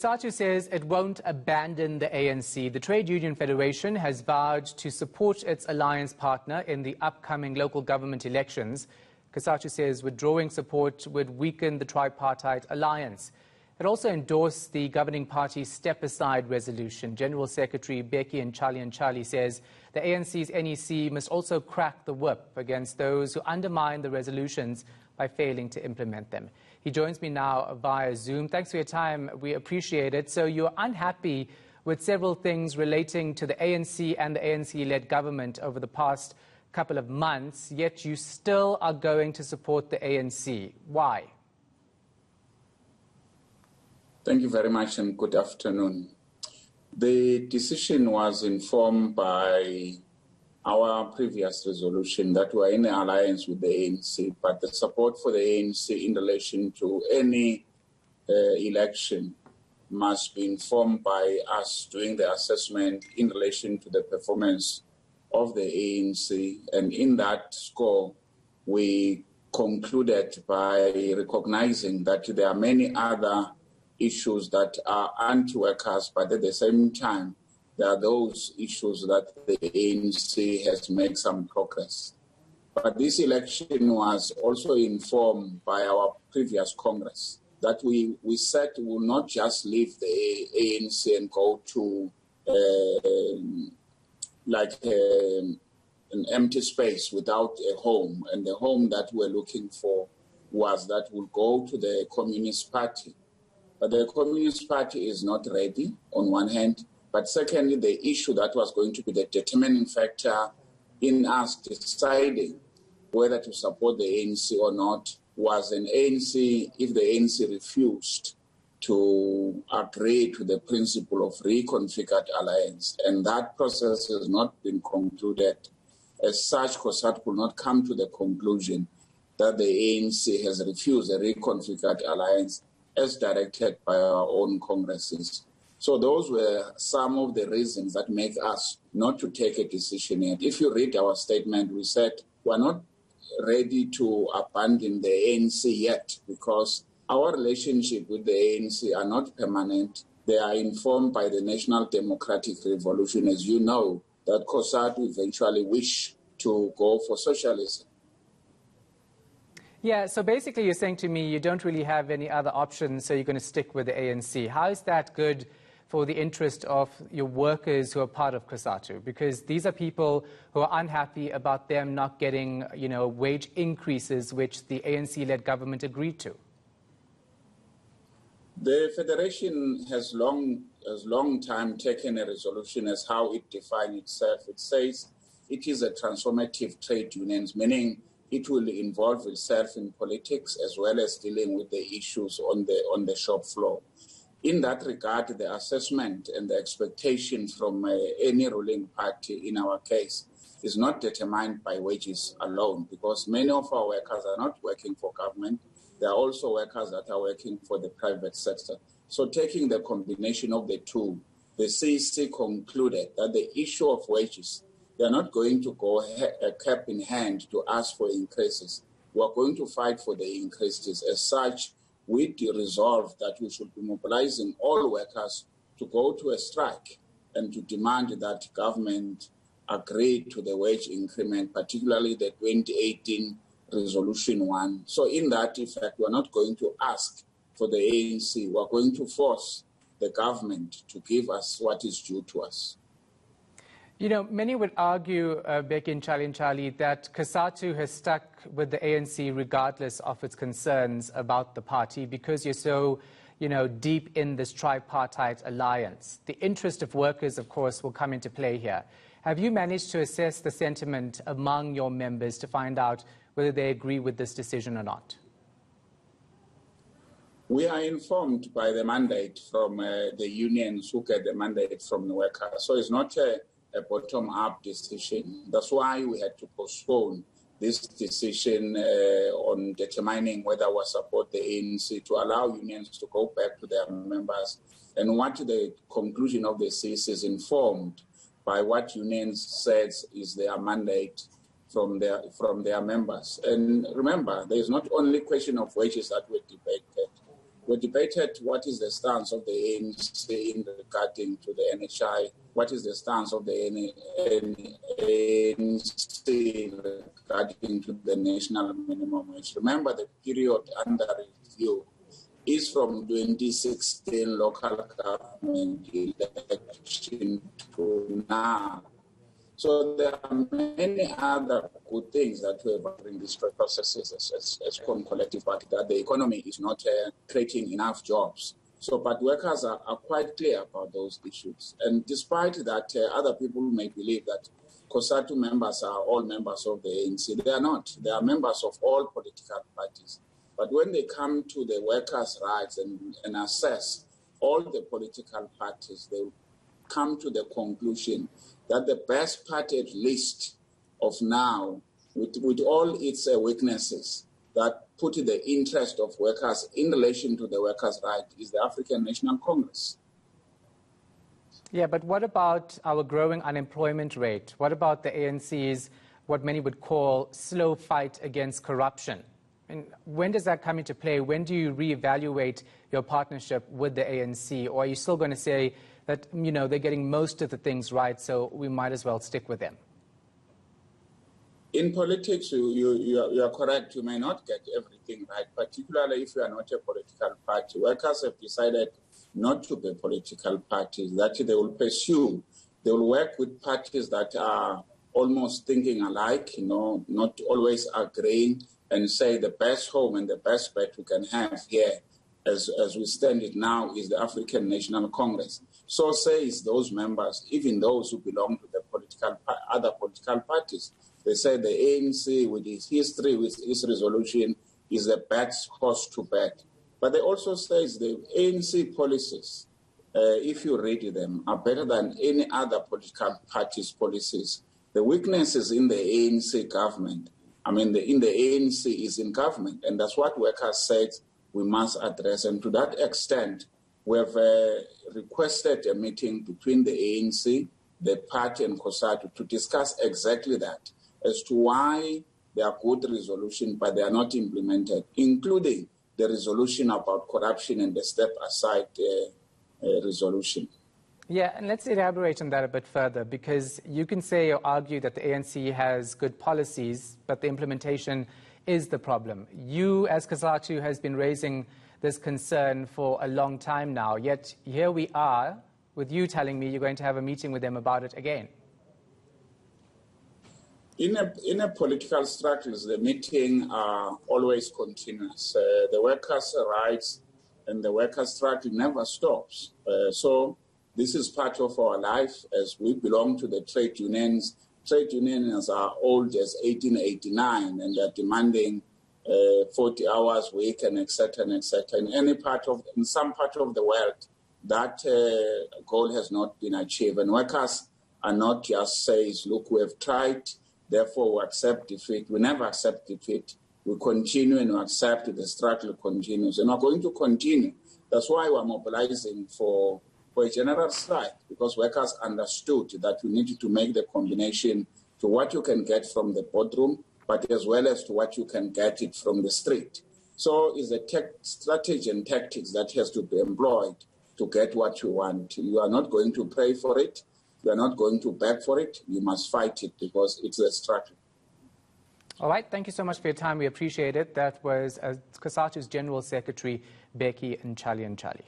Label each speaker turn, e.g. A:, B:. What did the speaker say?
A: Cosatu says it won't abandon the ANC. The Trade Union Federation has vowed to support its alliance partner in the upcoming local government elections. Cosatu says withdrawing support would weaken the tripartite alliance. It also endorsed the governing party's step-aside resolution. General Secretary Bheki Ntshalintshali says the ANC's NEC must also crack the whip against those who undermine the resolutions by failing to implement them. He joins me now via Zoom. Thanks for your time. We appreciate it. So you're unhappy with several things relating to the ANC and the ANC-led government over the past couple of months, yet you still are going to support the ANC. Why?
B: Thank you very much and good afternoon. The decision was informed by our previous resolution that we are in alliance with the ANC, but the support for the ANC in relation to any election must be informed by us doing the assessment in relation to the performance of the ANC. And in that score, we concluded by recognizing that there are many other issues that are anti-workers, but at the same time, there are those issues that the ANC has made some progress. But this election was also informed by our previous Congress that we said we will not just leave the ANC and go to an empty space without a home. And the home that we're looking for was that we'll go to the Communist Party. But the Communist Party is not ready, on one hand. But secondly, the issue that was going to be the determining factor in us deciding whether to support the ANC or not was an ANC, if the ANC refused to agree to the principle of reconfigured alliance. And that process has not been concluded. As such, Cosatu will not come to the conclusion that the ANC has refused a reconfigured alliance as directed by our own congresses. So those were some of the reasons that make us not to take a decision yet. If you read our statement, we said we're not ready to abandon the ANC yet because our relationship with the ANC are not permanent. They are informed by the National Democratic Revolution, as you know, that Cosatu eventually wished to go for socialism.
A: Yeah, so basically you're saying to me you don't really have any other options, so you're going to stick with the ANC. How is that good for the interest of your workers who are part of Cosatu? Because these are people who are unhappy about them not getting, wage increases which the ANC-led government agreed to.
B: The Federation has long time taken a resolution as how it defines itself. It says it is a transformative trade union, meaning it will involve itself in politics as well as dealing with the issues on the shop floor. In that regard, the assessment and the expectations from any ruling party in our case is not determined by wages alone, because many of our workers are not working for government. There are also workers that are working for the private sector. So taking the combination of the two, the CEC concluded that the issue of wages, they are not going to go cap in hand to ask for increases. We are going to fight for the increases. As such, we resolve that we should be mobilizing all workers to go to a strike and to demand that government agree to the wage increment, particularly the 2018 Resolution 1. So in that effect, we are not going to ask for the ANC. We are going to force the government to give us what is due to us.
A: Many would argue, Bheki Ntshalintshali, that Cosatu has stuck with the ANC regardless of its concerns about the party because you're so, deep in this tripartite alliance. The interest of workers, of course, will come into play here. Have you managed to assess the sentiment among your members to find out whether they agree with this decision or not?
B: We are informed by the mandate from the unions who get the mandate from the workers. So it's not a bottom-up decision. That's why we had to postpone this decision on determining whether we support the ANC to allow unions to go back to their members. And what the conclusion of the CEC is informed by what unions says is their mandate from their members. And remember, there is not only question of wages that were debated. We debated what is the stance of the ANC in regarding to the NHI, what is the stance of the ANC regarding to the national minimum wage. Remember, the period under review is from 2016 local government election to now. So there are many other good things that we have in these processes as collective party, that the economy is not creating enough jobs. So, but workers are quite clear about those issues. And despite that, other people may believe that Cosatu members are all members of the ANC. They are not. They are members of all political parties. But when they come to the workers' rights and assess all the political parties, they come to the conclusion that the best party, at least of now, with all its weaknesses, that put the interest of workers in relation to the workers' right, is the African National Congress.
A: Yeah, but what about our growing unemployment rate? What about the ANC's, what many would call, slow fight against corruption? And when does that come into play? When do you reevaluate your partnership with the ANC? Or are you still going to say that, you know, they're getting most of the things right, so we might as well stick with them?
B: In politics, you are correct. You may not get everything right, particularly if you are not a political party. Workers have decided not to be political parties, that they will pursue. They will work with parties that are almost thinking alike, you know, not always agreeing, and say the best home and the best bet we can have here, as we stand it now, is the African National Congress. So says those members, even those who belong to the other political parties. They say the ANC, with its history, with its resolution, is the best horse to bet. But they also say the ANC policies, if you read them, are better than any other political party's policies. The weaknesses in the ANC government, in the ANC is in government, and that's what workers said we must address. And to that extent, we have requested a meeting between the ANC, the party, and Cosatu to discuss exactly that, as to why there are good resolutions, but they are not implemented, including the resolution about corruption and the step-aside resolution.
A: Yeah, and let's elaborate on that a bit further, because you can say or argue that the ANC has good policies, but the implementation is the problem. You, as Cosatu, has been raising this concern for a long time now, yet here we are with you telling me you're going to have a meeting with them about it again.
B: In a political structures, the meeting are always continuous. The workers' rights and the workers' struggle never stops. So this is part of our life, as we belong to the trade unions. Trade unions are old as 1889, and they're demanding 40 hours a week and et cetera, and et cetera. In some part of the world, that goal has not been achieved. And workers are not just says, look, we have tried, therefore we accept defeat. We never accept defeat. We continue and we accept the struggle continues. And we're going to continue. That's why we're mobilizing for a general strike, because workers understood that we needed to make the combination to what you can get from the boardroom, but as well as to what you can get it from the street. So it's a strategy and tactics that has to be employed to get what you want. You are not going to pray for it. You are not going to beg for it. You must fight it, because it's a struggle.
A: All right. Thank you so much for your time. We appreciate it. That was Cosatu's General Secretary, Bheki Ntshalintshali.